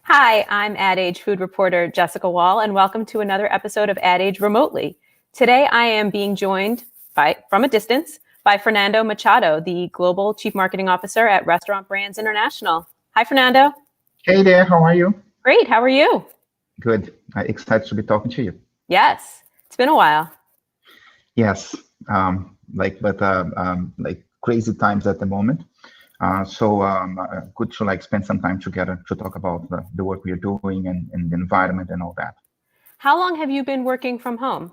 Hi, I'm Ad Age food reporter Jessica Wohl, and welcome to another episode of Ad Age Remotely. Today, I am being joined from a distance by Fernando Machado, the Global Chief Marketing Officer at Restaurant Brands International. Hi, Fernando. Hey there, how are you? Great, how are you? Good. Excited to be talking to you. Yes, it's been a while. Yes, like crazy times at the moment. Good to spend some time together to talk about the work we are doing and the environment and all that. How long have you been working from home?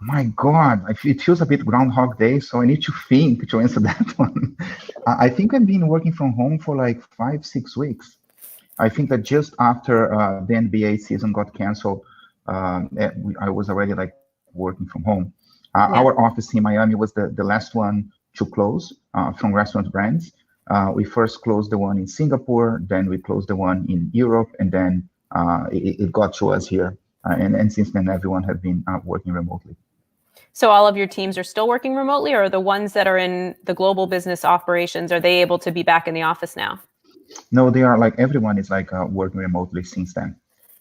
My God, it feels a bit Groundhog Day, so I need to think to answer that one. I think I've been working from home for like 5, 6 weeks. I think that just after the NBA season got canceled, I was already working from home. Our office in Miami was the last one to close from Restaurant Brands. We first closed the one in Singapore, then we closed the one in Europe, and then it got to us here. And since then, everyone has been working remotely. So all of your teams are still working remotely, or the ones that are in the global business operations, are they able to be back in the office now? No, they are everyone is working remotely since then.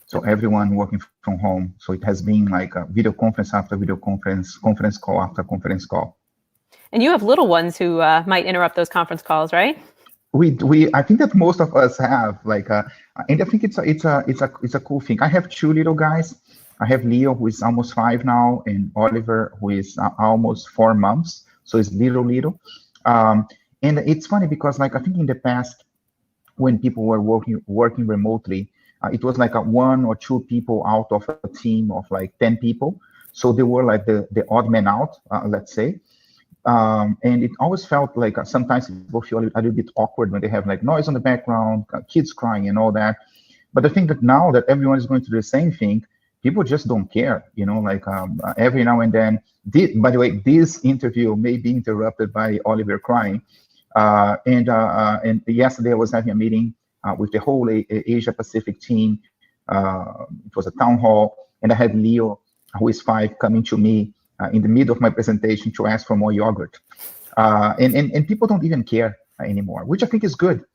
So everyone working from home. So it has been a video conference after video conference, conference call after conference call. And you have little ones who might interrupt those conference calls, right? I think that most of us have and I think it's a cool thing. I have 2 little guys. I have Leo, who is almost 5 now, and Oliver, who is almost 4 months. So it's little. And it's funny because I think in the past, when people were working remotely, it was 1 or 2 people out of a team of 10 people. So they were the odd man out, let's say. And it always felt sometimes people feel a little bit awkward when they have noise on the background, kids crying and all that. But I think that now that everyone is going to do the same thing, people just don't care, every now and then. By the way, this interview may be interrupted by Oliver crying. And yesterday I was having a meeting with the whole Asia Pacific team. It was a town hall, and I had Leo, who is 5, coming to me in the middle of my presentation to ask for more yogurt. And people don't even care anymore, which I think is good,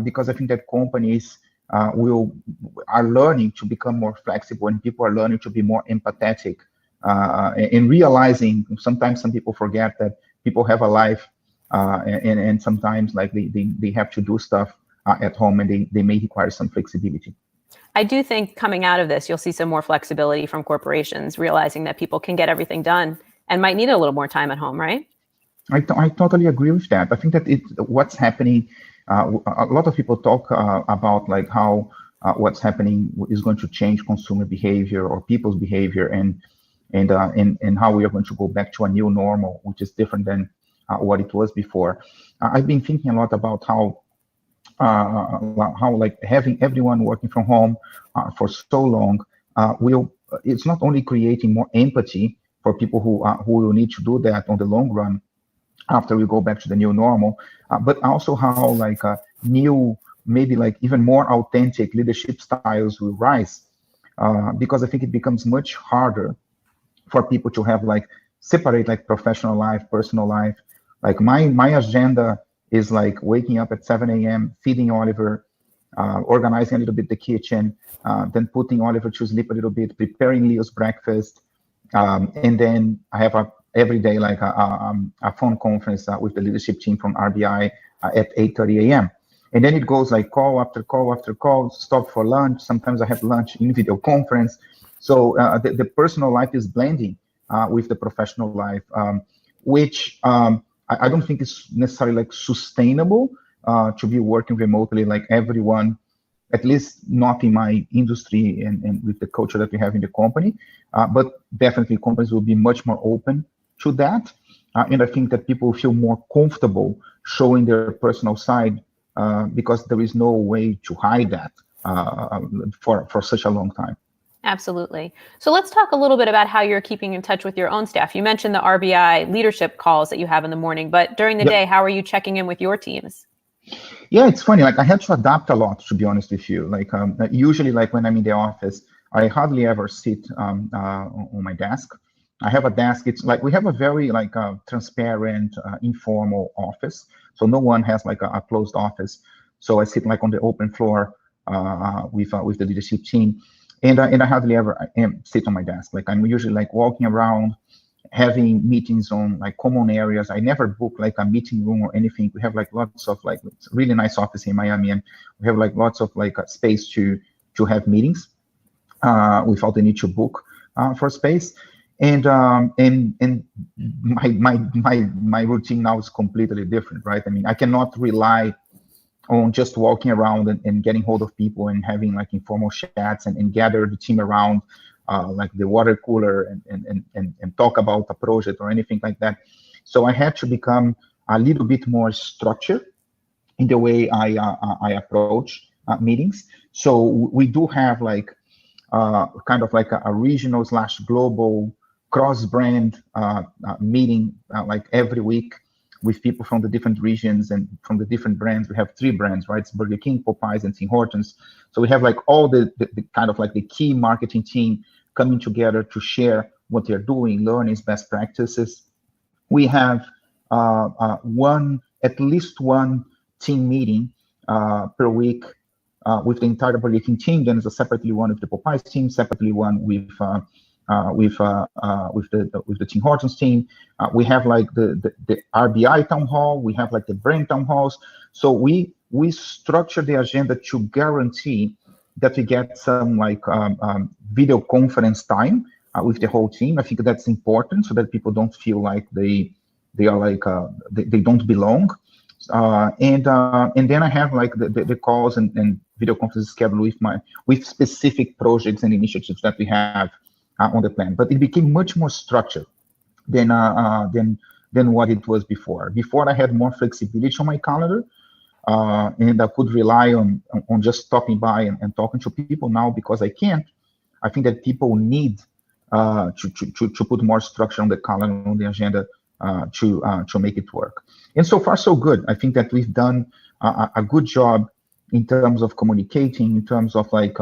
because I think that companies are learning to become more flexible, and people are learning to be more empathetic, and realizing sometimes some people forget that people have a life, and sometimes they have to do stuff at home, and they may require some flexibility. I do think coming out of this, you'll see some more flexibility from corporations, realizing that people can get everything done and might need a little more time at home, right? I totally agree with that. I think that what's happening, a lot of people talk about how what's happening is going to change consumer behavior or people's behavior, and how we are going to go back to a new normal, which is different than what it was before. I've been thinking a lot about how having everyone working from home for so long it's not only creating more empathy for people who will need to do that on the long run after we go back to the new normal, but also how new, maybe even more authentic leadership styles will rise, because I think it becomes much harder for people to have separate professional life, personal life. My agenda is waking up at 7 a.m., feeding Oliver, organizing a little bit the kitchen, then putting Oliver to sleep a little bit, preparing Leo's breakfast, and then I have every day a phone conference with the leadership team from RBI at 8:30 a.m. And then it goes call after call after call, stop for lunch. Sometimes I have lunch in video conference. So the personal life is blending with the professional life, which I don't think it's necessarily sustainable to be working remotely everyone, at least not in my industry and with the culture that we have in the company. But definitely companies will be much more open to that. And I think that people feel more comfortable showing their personal side because there is no way to hide that for such a long time. Absolutely. So let's talk a little bit about how you're keeping in touch with your own staff. You mentioned the RBI leadership calls that you have in the morning, but during the day, how are you checking in with your teams? Yeah, it's funny. I had to adapt a lot, to be honest with you. Usually, when I'm in the office, I hardly ever sit on my desk. I have a desk. It's we have a very transparent, informal office. So no one has a closed office. So I sit on the open floor. with the leadership team. And I hardly ever sit on my desk. Like I'm usually like walking around, having meetings on like common areas. I never book like a meeting room or anything. We have like lots of like really nice office in Miami, and we have like lots of like space to have meetings without the need to book for space. And my routine now is completely different, right? I mean, I cannot rely on just walking around and getting hold of people and having like informal chats and gather the team around like the water cooler and talk about a project or anything like that. So I had to become a little bit more structured in the way I approach meetings. So we do have like kind of like a regional / global cross-brand meeting like every week with people from the different regions and from the different brands. We have 3 brands, right? It's Burger King, Popeyes, and Tim Hortons. So we have like all the kind of like the key marketing team coming together to share what they're doing, learnings, best practices. We have at least one team meeting per week with the entire Burger King team. Then there's a separately one with the Popeyes team, separately one with the Tim Hortons team. We have like the RBI town hall. We have like the brand town halls. So we structure the agenda to guarantee that we get some like video conference time with the whole team. I think that's important so that people don't feel like they are like they don't belong. And then I have like the calls and video conferences scheduled with specific projects and initiatives that we have on the plan. But it became much more structured than what it was before. Before I had more flexibility on my calendar, and I could rely on just stopping by and talking to people. Now, because I can't, I think that people need to put more structure on the calendar, on the agenda, to make it work. And so far, so good. I think that we've done a good job in terms of communicating, in terms of like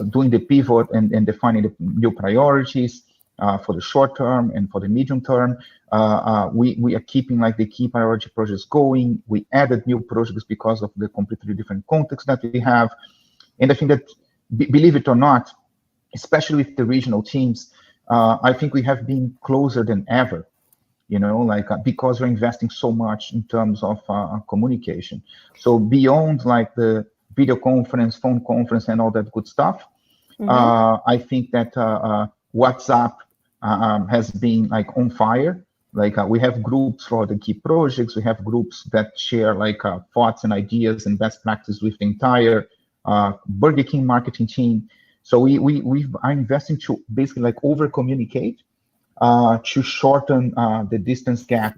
doing the pivot and defining the new priorities for the short term and for the medium term. We are keeping like the key priority projects going. We added new projects because of the completely different context that we have. And I think that, believe it or not, especially with the regional teams, I think we have been closer than ever, because we're investing so much in terms of communication. So beyond like the video conference, phone conference, and all that good stuff, I think that WhatsApp has been like on fire. Like we have groups for the key projects. We have groups that share like thoughts and ideas and best practices with the entire Burger King marketing team. So we are investing to basically like over communicate to shorten the distance gap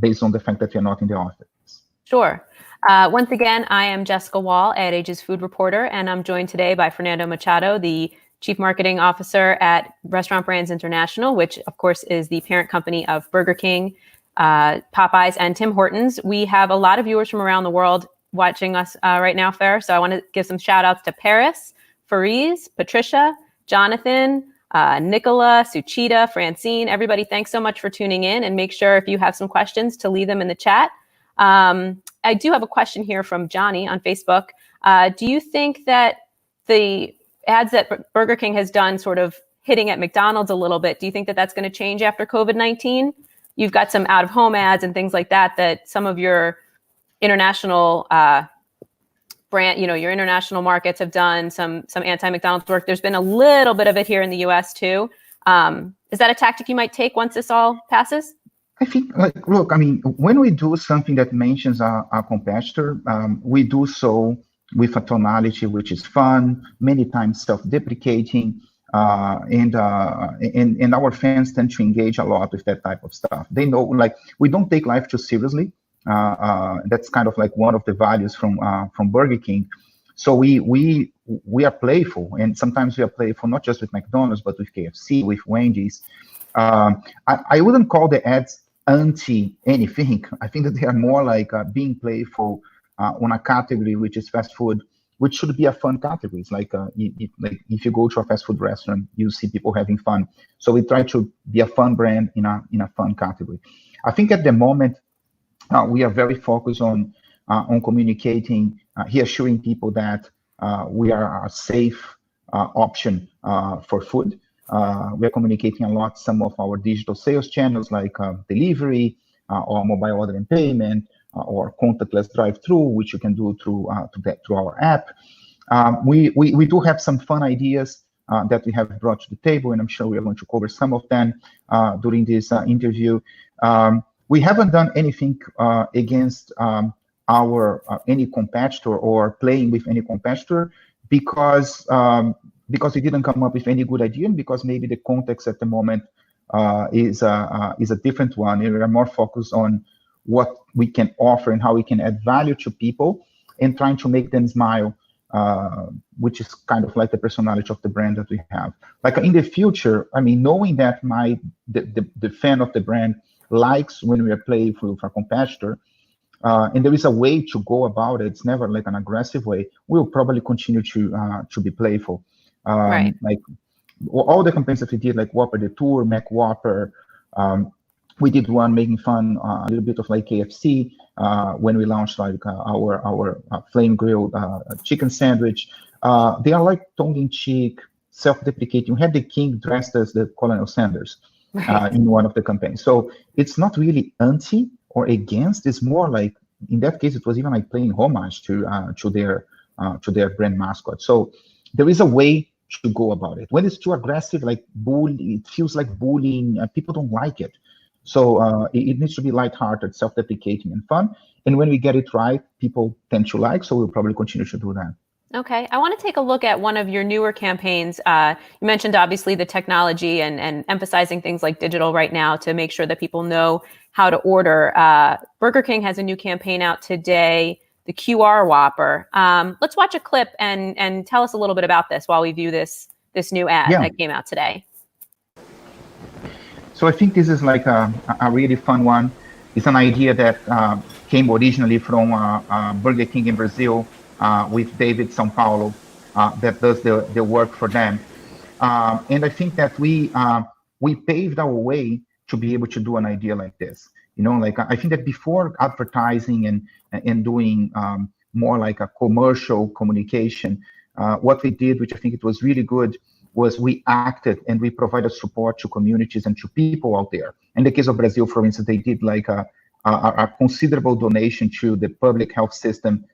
based on the fact that you're not in the office. Sure. Once again, I am Jessica Wohl, Ad Age's food reporter, and I'm joined today by Fernando Machado, the Chief Marketing Officer at Restaurant Brands International, which of course is the parent company of Burger King, Popeyes, and Tim Hortons. We have a lot of viewers from around the world watching us right now, Fer. So I want to give some shout outs to Paris, Fariz, Patricia, Jonathan, Nicola, Suchita, Francine. Everybody, thanks so much for tuning in, and make sure if you have some questions to leave them in the chat. I do have a question here from Johnny on Facebook. Do you think that the ads that Burger King has done sort of hitting at McDonald's a little bit, do you think that that's going to change after COVID-19? You've got some out-of-home ads and things like that some of your international brand, your international markets have done some anti-McDonald's work. There's been a little bit of it here in the US too. Is that a tactic you might take once this all passes? I think, look, when we do something that mentions our competitor, we do so with a tonality which is fun, many times self-deprecating, and our fans tend to engage a lot with that type of stuff. They know, we don't take life too seriously. That's kind of like one of the values from Burger King. So we are playful, and sometimes we are playful not just with McDonald's, but with KFC, with Wendy's. I wouldn't call the ads anti anything. I think that they are more like being playful on a category which is fast food, which should be a fun category. It's like if you go to a fast food restaurant, you see people having fun. So we try to be a fun brand in a fun category. I think at the moment we are very focused on on communicating, reassuring people that we are a safe option for food. We are communicating a lot some of our digital sales channels like delivery or mobile order and payment or contactless drive-thru, which you can do through our app. We do have some fun ideas that we have brought to the table, and I'm sure we are going to cover some of them during this interview. We haven't done anything against our any competitor or playing with any competitor because we didn't come up with any good idea, and because maybe the context at the moment is a different one. And we are more focused on what we can offer and how we can add value to people and trying to make them smile, which is kind of like the personality of the brand that we have. Like in the future, I mean, knowing that the fan of the brand likes when we are playing with a competitor, and there is a way to go about it. It's never like an aggressive way. We'll probably continue to be playful. Right. Like all the campaigns that we did, like Whopper the Tour, Mac Whopper. We did one making fun a little bit of like KFC when we launched like our flame grilled chicken sandwich. They are like tongue-in-cheek, self-deprecating. We had the king dressed as the Colonel Sanders in one of the campaigns. So it's not really anti or against. It's more like, in that case, it was even like playing homage to their brand mascot. So there is a way to go about it. When it's too aggressive, like it feels like bullying. People don't like it. So it needs to be lighthearted, self-deprecating, and fun. And when we get it right, people tend to like. So we'll probably continue to do that. Okay, I want to take a look at one of your newer campaigns. You mentioned obviously the technology and emphasizing things like digital right now to make sure that people know how to order. Burger King has a new campaign out today, the QR Whopper. Let's watch a clip and tell us a little bit about this while we view this new ad that came out today. So I think this is like a really fun one. It's an idea that came originally from Burger King in Brazil with David São Paulo that does the work for them. And I think that we paved our way to be able to do an idea like this. You know, like I think that before advertising and doing more like a commercial communication, what we did, which I think it was really good, was we acted and we provided support to communities and to people out there. In the case of Brazil, for instance, they did like a considerable donation to the public health system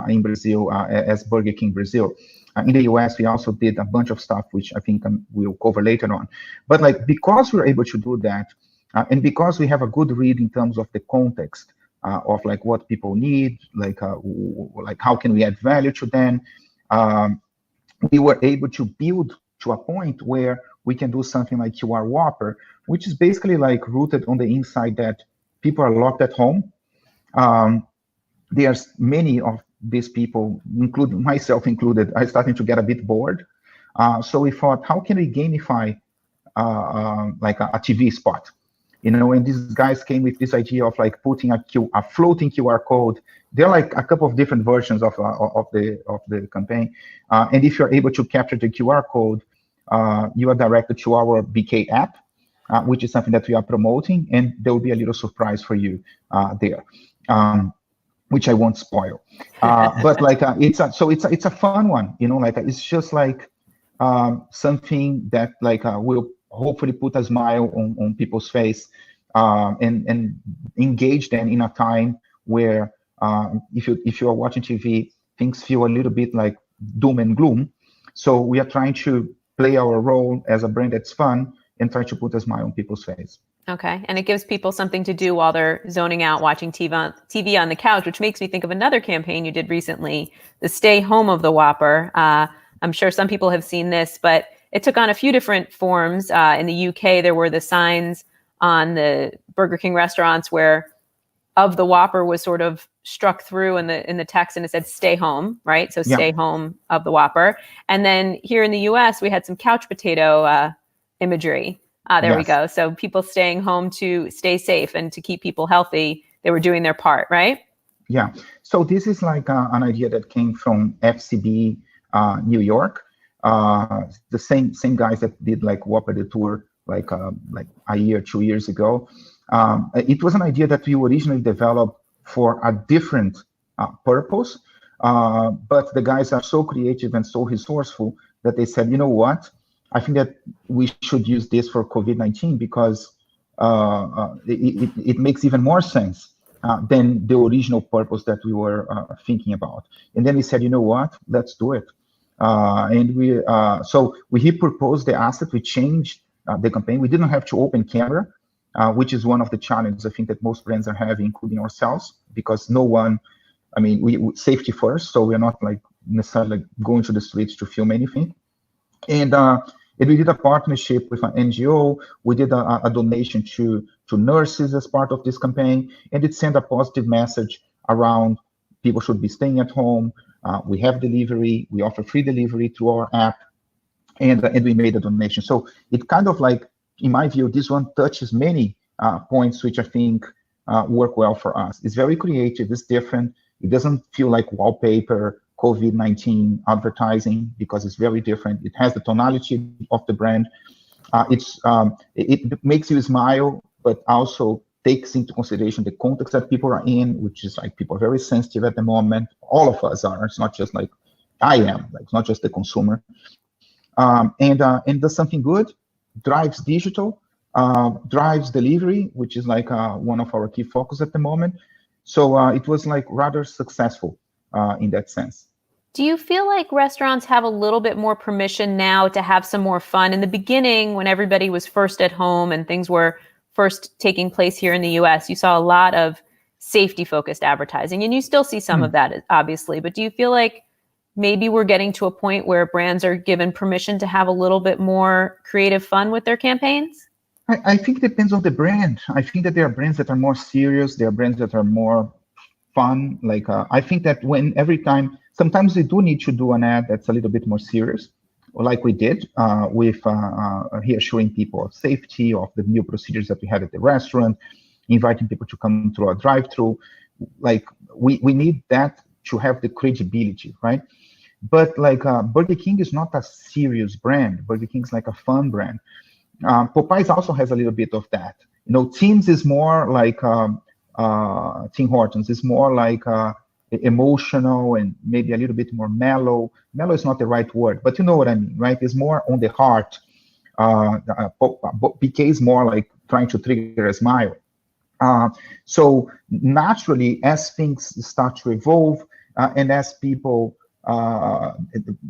in Brazil as Burger King Brazil. In the US, we also did a bunch of stuff, which I think we'll cover later on. But like, because we're able to do that, and because we have a good read in terms of the context of like what people need, like how can we add value to them, we were able to build to a point where we can do something like QR Whopper, which is basically like rooted on the insight that people are locked at home. There's many of these people, including myself included, are starting to get a bit bored. So we thought, how can we gamify like a TV spot? You know, and these guys came with this idea of like putting a floating QR code. There are like a couple of different versions of the campaign. And if you're able to capture the QR code, you are directed to our BK app, which is something that we are promoting, and there will be a little surprise for you there, which I won't spoil. But like it's a fun one, you know, like it's just like something that like will hopefully put a smile on people's face and engage them in a time where if you are watching TV, things feel a little bit like doom and gloom. So we are trying to play our role as a brand that's fun and try to put a smile on people's face. Okay, and it gives people something to do while they're zoning out watching TV on the couch, which makes me think of another campaign you did recently, the Stay Home of the Whopper. I'm sure some people have seen this, but it took on a few different forms. In the UK, there were the signs on the Burger King restaurants where of the Whopper was sort of struck through in the text, and it said "Stay home," right? So "Stay home of the Whopper." And then here in the US, we had some couch potato imagery. There we go. So people staying home to stay safe and to keep people healthy. They were doing their part, right? Yeah. So this is like an idea that came from FCB New York. The same guys that did like Whopper the Tour like a year, 2 years ago. It was an idea that we originally developed for a different purpose. But the guys are so creative and so resourceful that they said, you know what? I think that we should use this for COVID-19 because it makes even more sense than the original purpose that we were thinking about. And then we said, you know what? Let's do it. And so we repurposed the asset. We changed the campaign. We didn't have to open camera, which is one of the challenges I think that most brands are having, including ourselves, because no one, I mean, we safety first, so we're not like necessarily going to the streets to film anything. And we did a partnership with an NGO. We did a donation to nurses as part of this campaign, and it sent a positive message around people should be staying at home. We have delivery. We offer free delivery through our app, and we made a donation. So it kind of like, in my view, this one touches many points which I think work well for us. It's very creative. It's different. It doesn't feel like wallpaper, COVID-19 advertising, because it's very different. It has the tonality of the brand. It makes you smile, but also takes into consideration the context that people are in, which is like people are very sensitive at the moment. All of us are. It's not just like I am. Like it's not just the consumer. And does something good. Drives digital. Drives delivery, which is like one of our key focus at the moment. So it was like rather successful in that sense. Do you feel like restaurants have a little bit more permission now to have some more fun? In the beginning, when everybody was first at home and things were first taking place here in the US, you saw a lot of safety-focused advertising, and you still see some of that, obviously. But do you feel like maybe we're getting to a point where brands are given permission to have a little bit more creative fun with their campaigns? I think it depends on the brand. I think that there are brands that are more serious. There are brands that are more fun. Like I think that every time, sometimes we do need to do an ad that's a little bit more serious, like we did with reassuring people of safety, of the new procedures that we had at the restaurant, inviting people to come through a drive-thru. Like we need that to have the credibility, right? But like Burger King is not a serious brand. Burger King is like a fun brand. Popeyes also has a little bit of that. You know, Tim's is more like Tim Hortons is more like emotional and maybe a little bit more mellow. Mellow is not the right word, but you know what I mean, right? It's more on the heart. BK is more like trying to trigger a smile. So naturally, as things start to evolve and as people,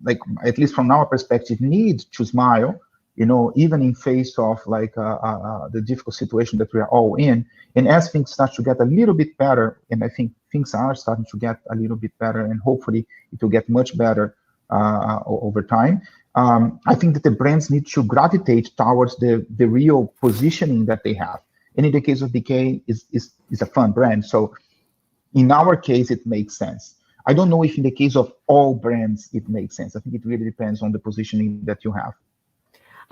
like at least from our perspective, need to smile, you know, even in face of like the difficult situation that we are all in, and as things start to get a little bit better, and I think things are starting to get a little bit better, and hopefully it will get much better over time. I think that the brands need to gravitate towards the real positioning that they have. And in the case of BK, is a fun brand. So in our case, it makes sense. I don't know if in the case of all brands, it makes sense. I think it really depends on the positioning that you have.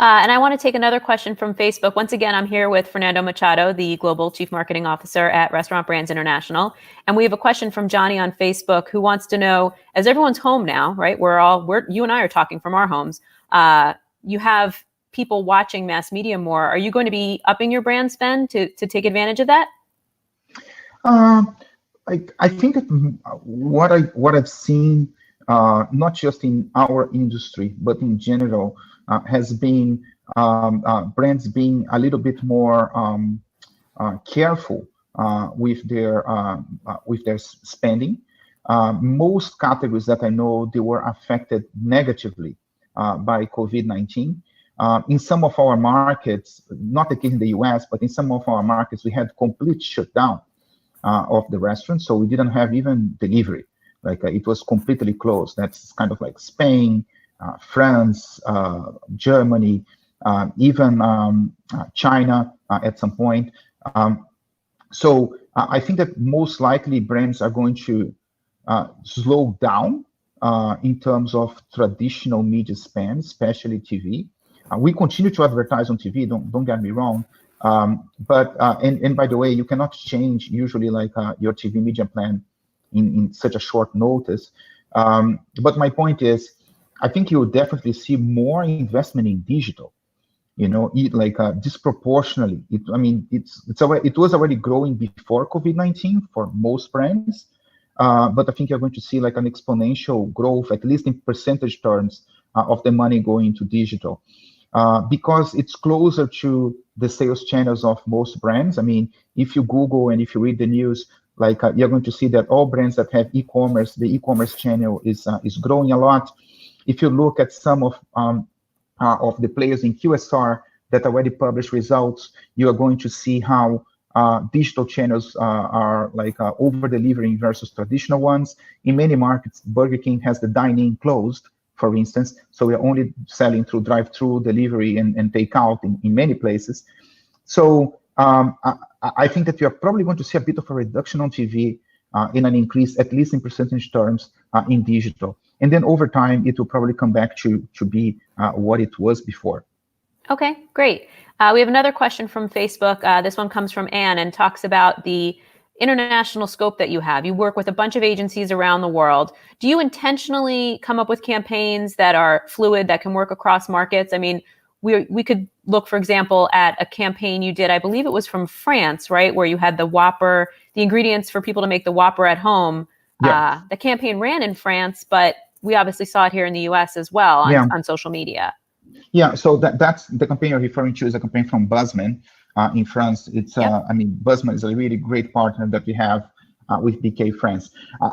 And I want to take another question from Facebook. Once again, I'm here with Fernando Machado, the Global Chief Marketing Officer at Restaurant Brands International. And we have a question from Johnny on Facebook who wants to know, as everyone's home now, right? You and I are talking from our homes. You have people watching mass media more. Are you going to be upping your brand spend to take advantage of that? I think that what I've seen, not just in our industry, but in general, has been brands being a little bit more careful with their spending. Most categories that I know, they were affected negatively by COVID-19. In some of our markets, not the case in the US, but in some of our markets, we had complete shutdown of the restaurant, so we didn't have even delivery. Like it was completely closed. That's kind of like Spain, France, Germany, even China at some point. So I think that most likely brands are going to slow down in terms of traditional media spend, especially TV. We continue to advertise on TV, don't get me wrong. But by the way, you cannot change usually like your TV media plan in such a short notice. But my point is, I think you will definitely see more investment in digital, you know, disproportionately. It was already growing before COVID-19 for most brands. but I think you're going to see like an exponential growth, at least in percentage terms, of the money going into digital, because it's closer to the sales channels of most brands. I mean, if you Google and if you read the news, like you're going to see that all brands that have e-commerce, the e-commerce channel is growing a lot. If you look at some of the players in QSR that already publish results, you are going to see how digital channels are like over-delivering versus traditional ones. In many markets, Burger King has the dine-in closed, for instance, so we're only selling through drive-thru, delivery, and takeout in many places. So I think that you're probably going to see a bit of a reduction on TV in an increase, at least in percentage terms, in digital. And then over time, it will probably come back to be what it was before. Okay, great. We have another question from Facebook. This one comes from Anne and talks about the international scope that you have. You work with a bunch of agencies around the world. Do you intentionally come up with campaigns that are fluid, that can work across markets? I mean, we could look, for example, at a campaign you did, I believe it was from France, right? Where you had the Whopper, the ingredients for people to make the Whopper at home. Yeah. The campaign ran in France, but we obviously saw it here in the US as well on social media. Yeah, so that's the campaign you're referring to is a campaign from Buzzman in France. It's, I mean, Buzzman is a really great partner that we have with BK France.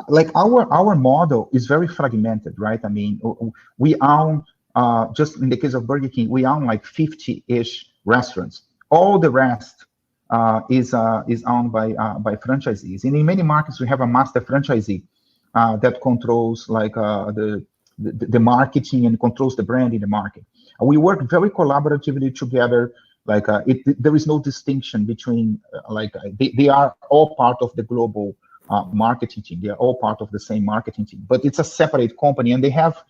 Like our model is very fragmented, right? I mean, we own, just in the case of Burger King, we own like 50-ish restaurants. All the rest is owned by franchisees. And in many markets, we have a master franchisee that controls like the marketing and controls the brand in the market. We work very collaboratively together. Like there is no distinction between they are all part of the global marketing team. They are all part of the same marketing team, but it's a separate company, and they have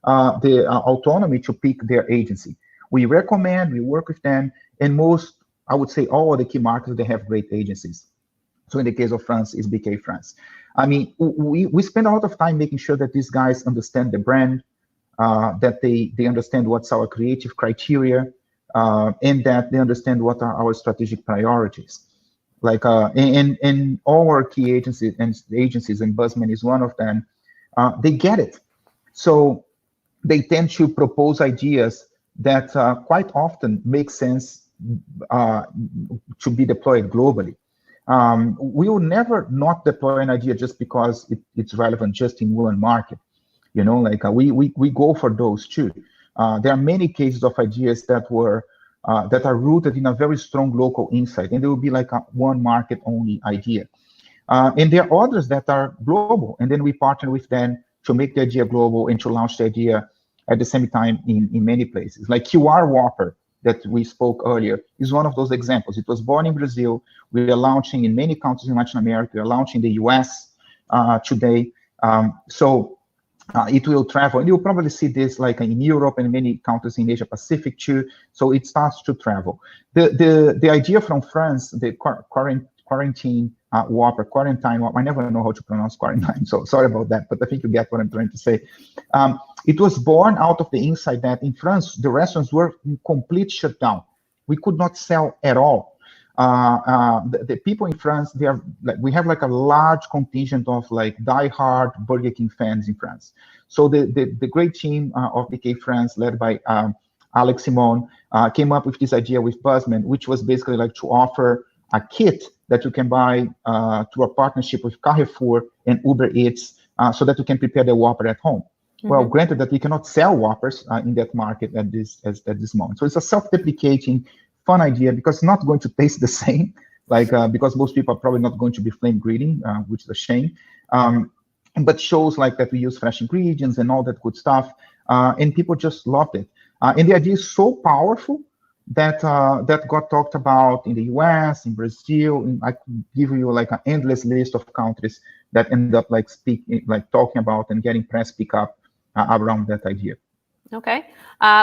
the autonomy to pick their agency. We recommend, we work with them, and most, I would say, all of the key markets, they have great agencies. So in the case of France, it's BK France. I mean, we spend a lot of time making sure that these guys understand the brand, that they understand what's our creative criteria, and that they understand what are our strategic priorities. Like, and all our key agencies, and Buzzman is one of them, they get it. So they tend to propose ideas that quite often make sense to be deployed globally. We will never not deploy an idea just because it's relevant just in one market. You know, like we go for those too. There are many cases of ideas that are rooted in a very strong local insight, and they will be like a one market only idea. And there are others that are global, and then we partner with them to make the idea global and to launch the idea at the same time in many places. Like QR Whopper that we spoke earlier is one of those examples. It was born in Brazil. We are launching in many countries in Latin America. We are launching in the US today. So it will travel. And you'll probably see this like in Europe and many countries in Asia Pacific too. So it starts to travel. The idea from France, the quarantine Whopper, I never know how to pronounce quarantine, so sorry about that, but I think you get what I'm trying to say. It was born out of the insight that in France, the restaurants were in complete shutdown. We could not sell at all. The people in France, they are like, we have like a large contingent of like diehard Burger King fans in France. So the great team of BK France, led by Alex Simon, came up with this idea with Buzzman, which was basically like to offer a kit that you can buy through a partnership with Carrefour and Uber Eats, so that you can prepare the Whopper at home. Mm-hmm. Well, granted that we cannot sell Whoppers in that market at this moment. So it's a self-deprecating, fun idea because it's not going to taste the same, like because most people are probably not going to be flame grilling, which is a shame. But shows like that we use fresh ingredients and all that good stuff, and people just loved it. And the idea is so powerful that got talked about in the US, in Brazil. I could give you like an endless list of countries that end up like talking about and getting press pick up around that idea. Okay.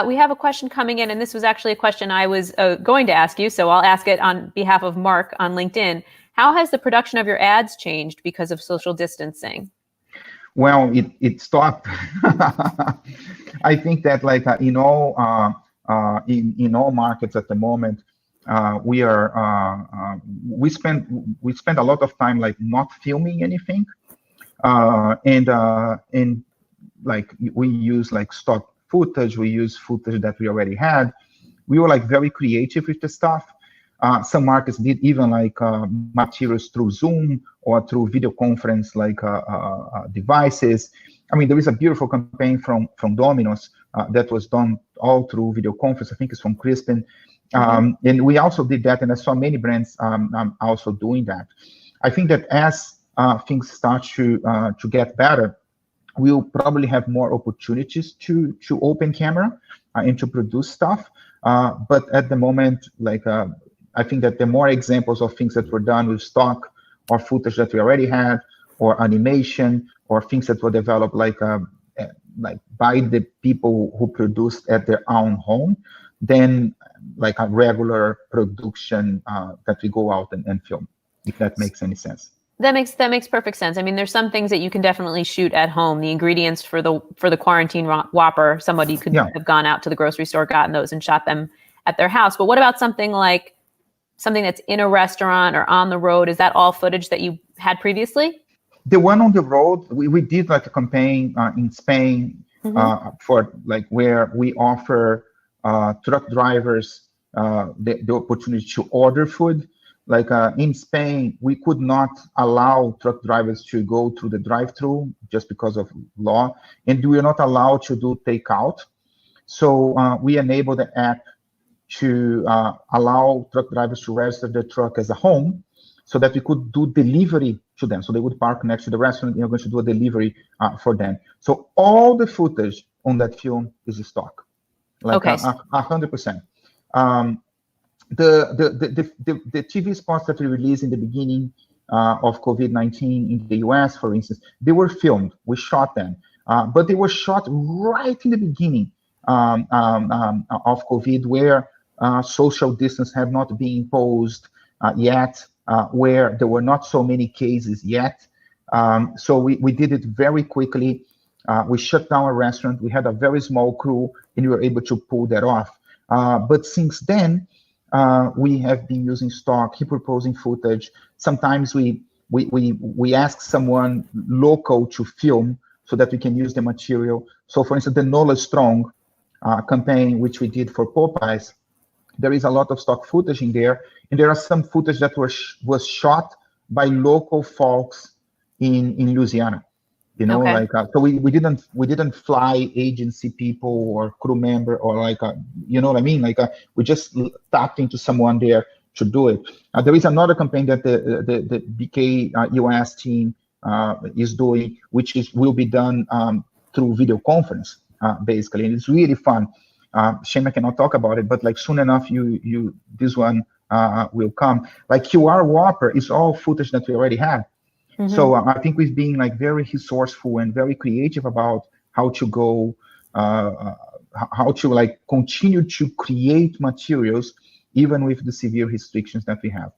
We have a question coming in, and this was actually a question I was going to ask you, so I'll ask it on behalf of Mark on LinkedIn. How has the production of your ads changed because of social distancing? Well, it stopped. I think that like in all markets at the moment, we spend a lot of time like not filming anything. And like we use like stock footage, we use footage that we already had. We were like very creative with the stuff. Some markets did even like materials through Zoom or through video conference like devices. I mean, there is a beautiful campaign from Domino's that was done all through video conference. I think it's from Crispin. And we also did that, and I saw many brands also doing that. I think that as things start to get better, we'll probably have more opportunities to open camera and to produce stuff. But at the moment, like I think that there are more examples of things that were done with stock or footage that we already had, or animation, or things that were developed like by the people who produced at their own home, than like a regular production that we go out and film, if that makes any sense. That makes perfect sense. I mean, there's some things that you can definitely shoot at home. The ingredients for the quarantine Whopper, somebody could have gone out to the grocery store, gotten those, and shot them at their house. But what about something that's in a restaurant or on the road? Is that all footage that you had previously? The one on the road, we did like a campaign in Spain for like where we offer truck drivers the opportunity to order food. Like in Spain, we could not allow truck drivers to go through the drive-thru just because of law, and we are not allowed to do takeout. So we enabled the app to allow truck drivers to register their truck as a home, so that we could do delivery to them. So they would park next to the restaurant, and we're going to do a delivery for them. So all the footage on that film is stock, like 100%. The TV spots that we released in the beginning of COVID-19 in the US, for instance, they were filmed. We shot them, but they were shot right in the beginning of COVID, where social distance had not been imposed yet, where there were not so many cases yet. So we did it very quickly. We shut down a restaurant. We had a very small crew, and we were able to pull that off. But since then, we have been using stock, keep proposing footage. Sometimes we ask someone local to film so that we can use the material. So for instance, the Nola Strong campaign, which we did for Popeyes, there is a lot of stock footage in there. And there are some footage that was shot by local folks in Louisiana. You know, like so we didn't fly agency people or crew member or like you know what I mean? Like we just tapped into someone there to do it. There is another campaign that the BK US team is doing, which will be done through video conference basically, and it's really fun. Shame I cannot talk about it, but like soon enough, this one will come. Like QR Whopper is all footage that we already have. So I think we've been like very resourceful and very creative about how to go, how to like continue to create materials, even with the severe restrictions that we have.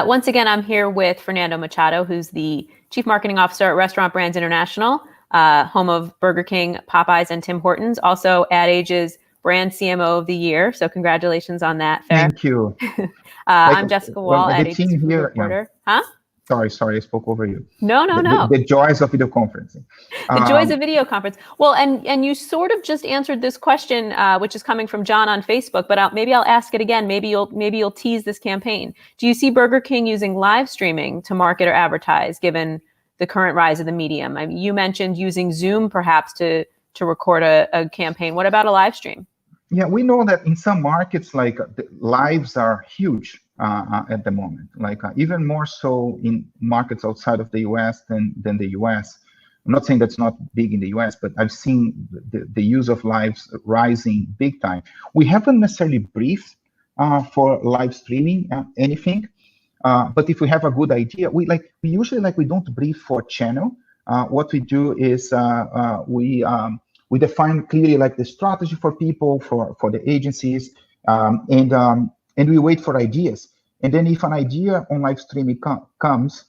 Once again, I'm here with Fernando Machado, who's the Chief Marketing Officer at Restaurant Brands International, home of Burger King, Popeyes, and Tim Hortons. Also, Ad Age's Brand CMO of the Year. So congratulations on that. Fair. Thank you. I'm Jessica Wohl, Ad Age's food reporter. Huh? Sorry, I spoke over you. No. The joys of video conferencing. The joys of video conference. Well, and you sort of just answered this question, which is coming from John on Facebook, but maybe I'll ask it again. Maybe you'll tease this campaign. Do you see Burger King using live streaming to market or advertise, given the current rise of the medium? I mean, you mentioned using Zoom perhaps to record a campaign. What about a live stream? Yeah, we know that in some markets, like the lives are huge. At the moment, like even more so in markets outside of the US than the US. I'm not saying that's not big in the US, but I've seen the use of lives rising big time. We haven't necessarily briefed for live streaming anything, but if we have a good idea, we usually we don't brief for channel. What we do is we define clearly like the strategy for people, for the agencies, and we wait for ideas. And then if an idea on live streaming comes,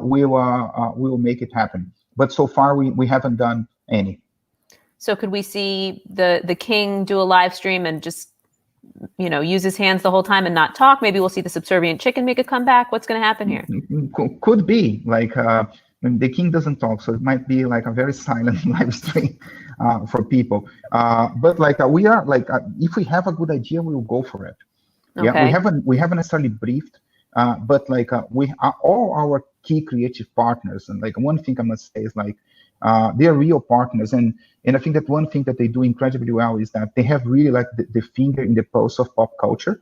we will make it happen. But so far, we haven't done any. So could we see the king do a live stream and just, use his hands the whole time and not talk? Maybe we'll see the subservient chicken make a comeback. What's going to happen here? Could be. Like and the king doesn't talk, so it might be like a very silent live stream for people. But like we are like, if we have a good idea, we will go for it. Yeah, Okay. we haven't necessarily briefed, but like we are all our key creative partners, and like one thing I must say is like they are real partners, and I think that one thing that they do incredibly well is that they have really like the finger in the pulse of pop culture.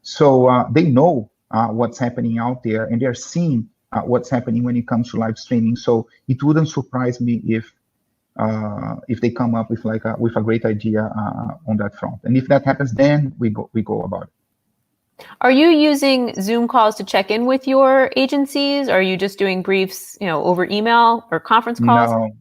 So they know what's happening out there, and they're seeing what's happening when it comes to live streaming. So it wouldn't surprise me if they come up with like with a great idea on that front. And if that happens, then we go about it. Are you using Zoom calls to check in with your agencies? Or are you just doing briefs, over email or conference calls? No,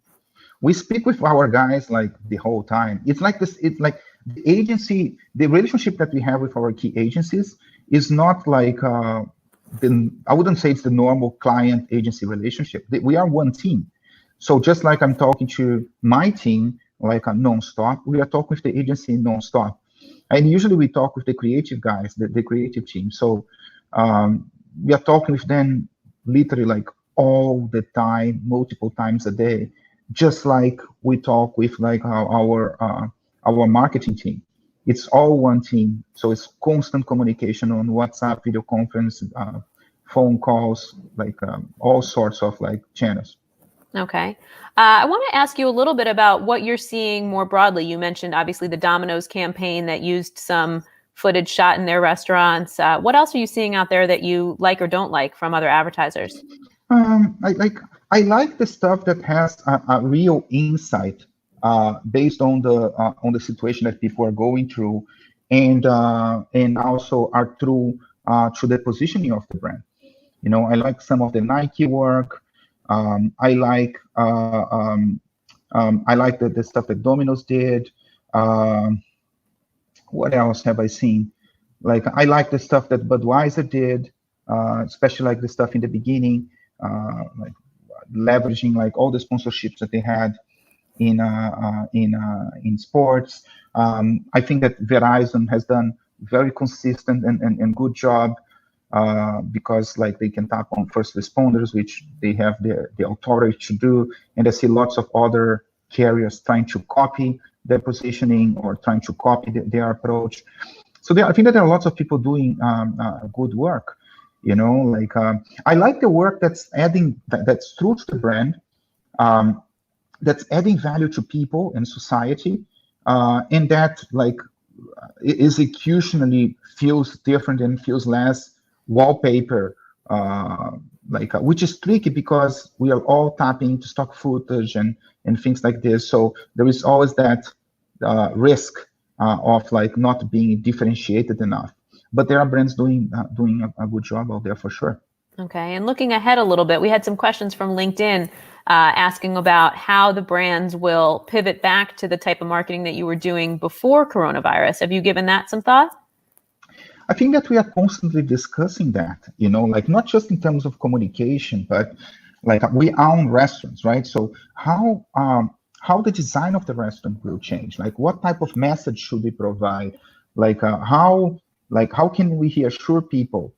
we speak with our guys like the whole time. It's like this. It's like the agency, the relationship that we have with our key agencies is not like I wouldn't say it's the normal client agency relationship. We are one team. So just like I'm talking to my team like a nonstop, we are talking with the agency nonstop. And usually we talk with the creative guys, the creative team. So we are talking with them literally like all the time, multiple times a day, just like we talk with like our marketing team. It's all one team. So it's constant communication on WhatsApp, video conference, phone calls, like all sorts of like channels. Okay. I want to ask you a little bit about what you're seeing more broadly. You mentioned obviously the Domino's campaign that used some footage shot in their restaurants. What else are you seeing out there that you like or don't like from other advertisers? I like the stuff that has a real insight based on the situation that people are going through, and also are true to the positioning of the brand. I like some of the Nike work. I like the stuff that Domino's did. What else have I seen? Like I like the stuff that Budweiser did, especially like the stuff in the beginning, like leveraging like all the sponsorships that they had in sports. I think that Verizon has done very consistent and good job. Because like they can tap on first responders, which they have the authority to do, and I see lots of other carriers trying to copy their positioning or trying to copy their approach. So I think that there are lots of people doing good work. Like I like the work that's that's true to the brand, that's adding value to people and society, and that like executionally feels different and feels less wallpaper, which is tricky because we are all tapping into stock footage and things like this. So there is always that risk of like not being differentiated enough. But there are brands doing a good job out there for sure. Okay, and looking ahead a little bit, we had some questions from LinkedIn asking about how the brands will pivot back to the type of marketing that you were doing before coronavirus. Have you given that some thought? I think that we are constantly discussing that, like not just in terms of communication, but like we own restaurants, right? So how the design of the restaurant will change, like what type of message should we provide, how can we reassure people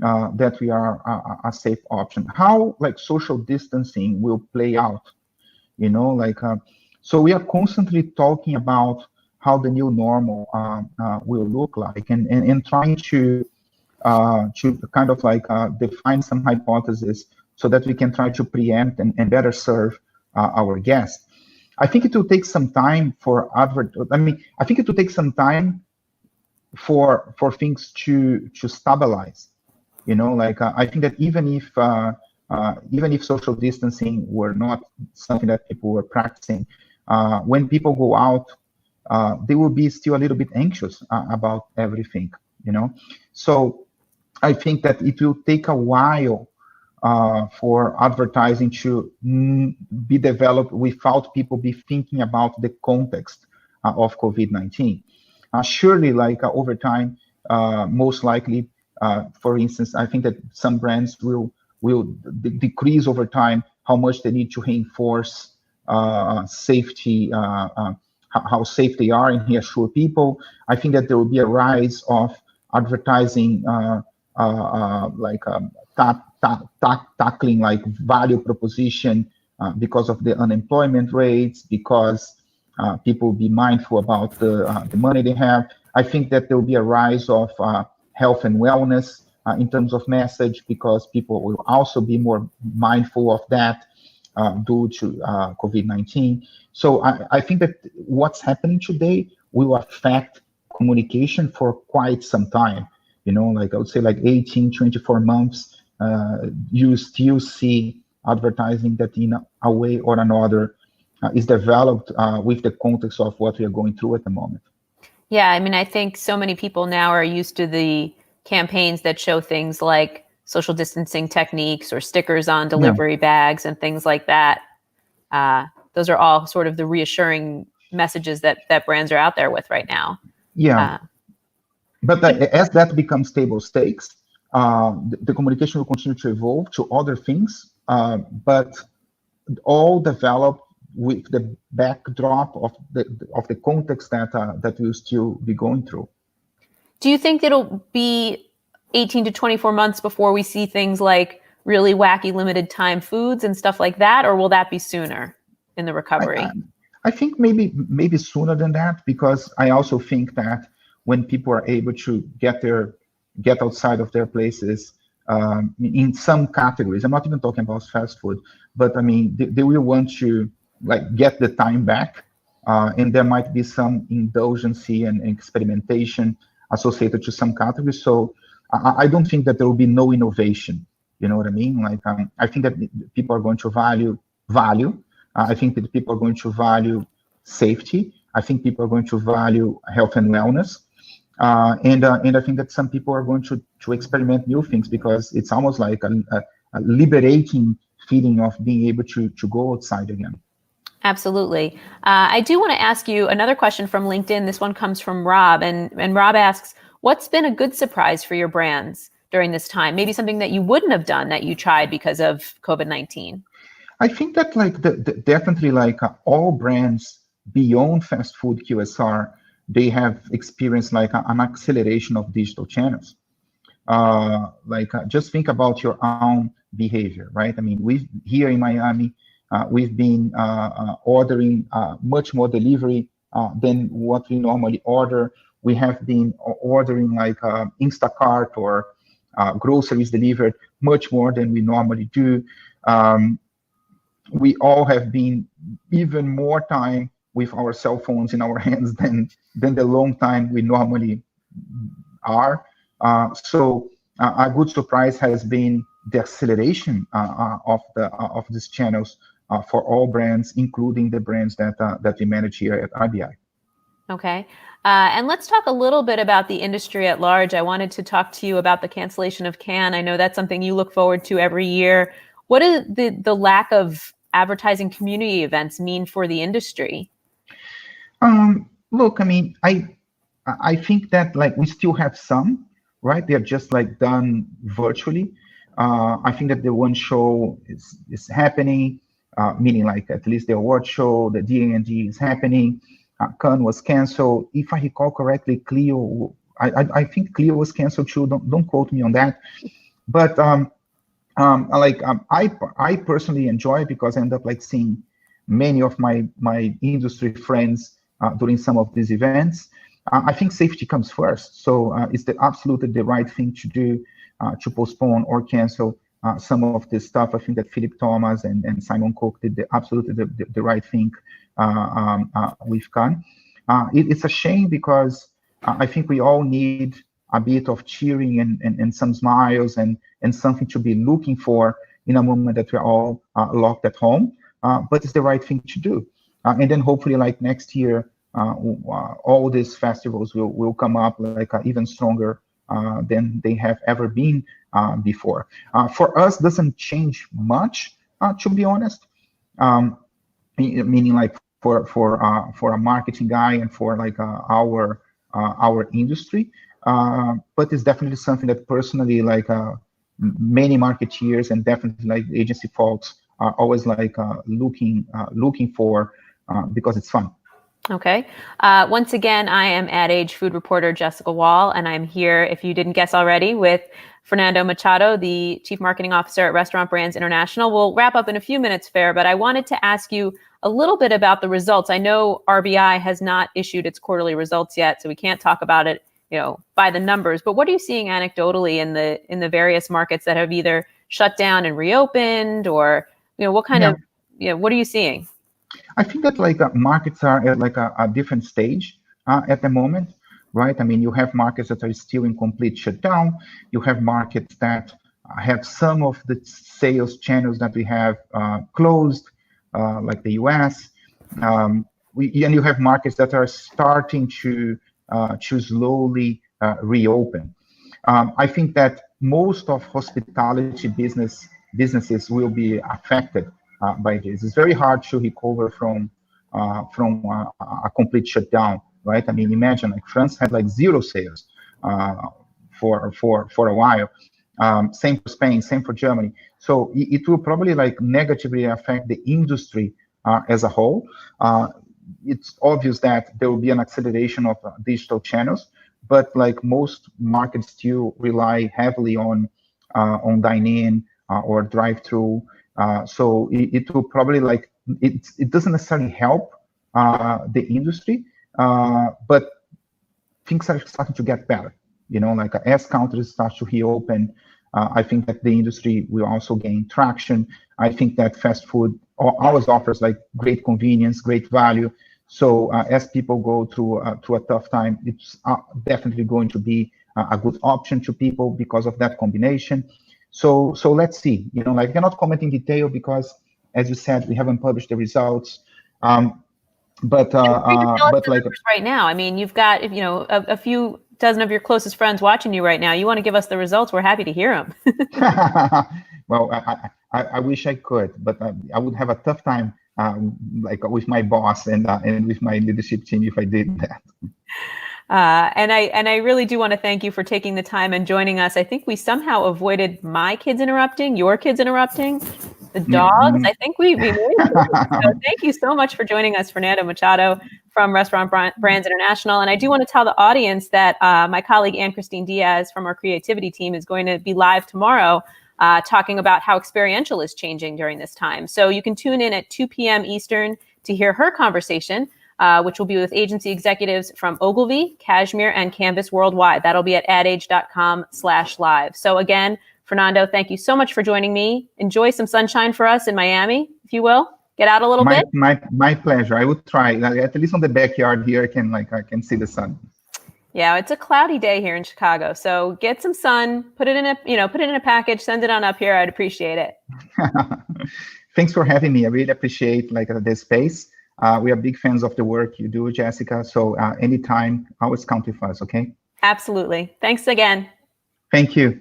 that we are a safe option, how like social distancing will play out, so we are constantly talking about how the new normal will look like, and trying to kind of like define some hypotheses so that we can try to preempt and better serve our guests. I think it will take some time I think it will take some time for things to stabilize. I think that even if social distancing were not something that people were practicing, when people go out, they will be still a little bit anxious about everything, So I think that it will take a while for advertising to be developed without people be thinking about the context of COVID-19. Surely, over time, most likely, for instance, I think that some brands will decrease over time how much they need to reinforce safety, how safe they are, and reassure people. I think that there will be a rise of advertising tackling like value proposition because of the unemployment rates, because people be mindful about the money they have. I think that there will be a rise of health and wellness in terms of message, because people will also be more mindful of that due to COVID-19. So I think that what's happening today will affect communication for quite some time. Like I would say like 18, 24 months, you still see advertising that in a way or another is developed with the context of what we are going through at the moment. Yeah, I mean, I think so many people now are used to the campaigns that show things like social distancing techniques or stickers on delivery bags and things like that. Those are all sort of the reassuring messages that brands are out there with right now. Yeah. But as that becomes table stakes, the communication will continue to evolve to other things, but all developed with the backdrop of the context that we'll still be going through. Do you think it'll be 18 to 24 months before we see things like really wacky limited time foods and stuff like that, or will that be sooner in the recovery? I think maybe sooner than that, because I also think that when people are able to get outside of their places in some categories, I'm not even talking about fast food, but I mean they will want to like get the time back, and there might be some indulgency and experimentation associated to some categories. So I don't think that there will be no innovation. You know what I mean? Like I think that people are going to value value. I think that people are going to value safety. I think people are going to value health and wellness. And I think that some people are going to experiment new things, because it's almost like a liberating feeling of being able to go outside again. Absolutely. I do want to ask you another question from LinkedIn. This one comes from Rob, and Rob asks, what's been a good surprise for your brands during this time? Maybe something that you wouldn't have done that you tried because of COVID-19. I think that like definitely like all brands beyond fast food QSR, they have experienced like an acceleration of digital channels. Just think about your own behavior, right? I mean, here in Miami, we've been ordering much more delivery than what we normally order. We have been ordering like Instacart or groceries delivered much more than we normally do. We all have been even more time with our cell phones in our hands than the long time we normally are. So a good surprise has been the acceleration of these channels for all brands, including the brands that we manage here at RBI. Okay. And let's talk a little bit about the industry at large. I wanted to talk to you about the cancellation of Cannes. I know that's something you look forward to every year. What does the lack of advertising community events mean for the industry? Look, I mean, I think that like we still have some, right? They're just like done virtually. I think that the one show is happening, meaning like at least the award show, the D&D is happening. Cannes was canceled. If I recall correctly, Clio, I think Clio was canceled too. Don't quote me on that. But I personally enjoy it because I end up like seeing many of my industry friends during some of these events. I think safety comes first. So it's absolutely the right thing to do to postpone or cancel some of this stuff. I think that Philip Thomas and Simon Cook did absolutely the right thing with Cannes. It's a shame because I think we all need a bit of cheering and some smiles and something to be looking for in a moment that we're all locked at home. But it's the right thing to do. And then hopefully like next year, all these festivals will come up like even stronger than they have ever been before. For us, doesn't change much, to be honest. Meaning like for a marketing guy and for like our industry, but it's definitely something that personally like many marketeers and definitely like agency folks are always like looking for because it's fun. Okay. Once again, I am Ad Age food reporter Jessica Wohl, and I'm here, if you didn't guess already, with Fernando Machado, the Chief Marketing Officer at Restaurant Brands International. We'll wrap up in a few minutes, Fer, but I wanted to ask you a little bit about the results. I know RBI has not issued its quarterly results yet, so we can't talk about it, by the numbers. But what are you seeing anecdotally in the various markets that have either shut down and reopened, or what kind of what are you seeing? I think that markets are at a different stage at the moment, right? I mean, you have markets that are still in complete shutdown. You have markets that have some of the sales channels that we have closed, like the US. And you have markets that are starting to slowly reopen. I think that most of hospitality businesses will be affected by this. It's very hard to recover from a complete shutdown, right? I mean, imagine France had zero sales for a while. Same for Spain, same for Germany. So it will probably negatively affect the industry as a whole. It's obvious that there will be an acceleration of digital channels, but most markets still rely heavily on dine-in or drive-thru. So it will probably it doesn't necessarily help the industry, but things are starting to get better. As countries start to reopen, I think that the industry will also gain traction. I think that fast food always offers great convenience, great value. So as people go through a tough time, it's definitely going to be a good option to people because of that combination. So let's see. I cannot comment in detail because, as you said, we haven't published the results. But right now, I mean, you've got a few dozen of your closest friends watching you right now. You want to give us the results? We're happy to hear them. Well, I wish I could, but I would have a tough time with my boss and with my leadership team if I did that. And I really do want to thank you for taking the time and joining us. I think we somehow avoided my kids interrupting, your kids interrupting, the dogs. Mm-hmm. I think we made it. So thank you so much for joining us, Fernando Machado from Restaurant Brands International. And I do want to tell the audience that my colleague Anne-Christine Diaz from our creativity team is going to be live tomorrow talking about how experiential is changing during this time. So you can tune in at 2 p.m. Eastern to hear her conversation, which will be with agency executives from Ogilvy, Cashmere, and Canvas Worldwide. That'll be at adage.com/live. So again, Fernando, thank you so much for joining me. Enjoy some sunshine for us in Miami, if you will. Get out a little bit. My pleasure. I would try. At least on the backyard here, I can see the sun. Yeah, it's a cloudy day here in Chicago. So get some sun, put it in a package, send it on up here. I'd appreciate it. Thanks for having me. I really appreciate this space. We are big fans of the work you do, Jessica. So anytime, always count with us, okay? Absolutely. Thanks again. Thank you.